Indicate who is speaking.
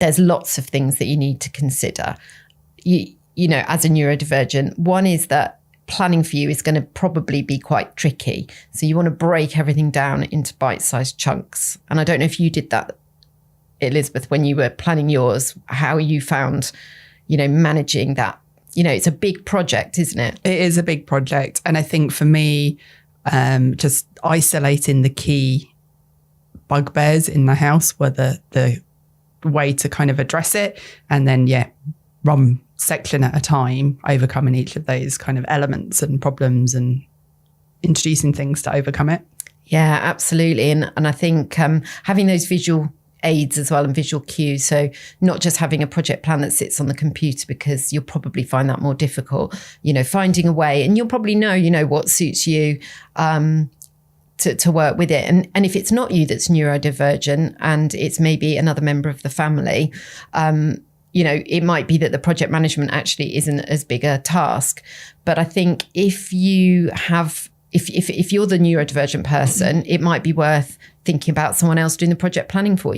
Speaker 1: there's lots of things that you need to consider. You know, as a neurodivergent, one is that planning for you is going to probably be quite tricky. So you want to break everything down into bite-sized chunks. And I don't know if you did that, Elizabeth, when you were planning yours, how you found, you know, managing that. You know, it's a big project, isn't it?
Speaker 2: It is a big project. And I think for me, just isolating the key bugbears in the house were the way to kind of address it. And then, one section at a time, overcoming each of those kind of elements and problems and introducing things to overcome it.
Speaker 1: Yeah, absolutely. And I think having those visual aids as well and visual cues. So not just having a project plan that sits on the computer, because you'll probably find that more difficult, you know, finding a way, and you'll probably know, you know, what suits you to work with it. And if it's not you that's neurodivergent and it's maybe another member of the family, you know, it might be that the project management actually isn't as big a task. But I think if you have, if you're the neurodivergent person, it might be worth thinking about someone else doing the project planning for you.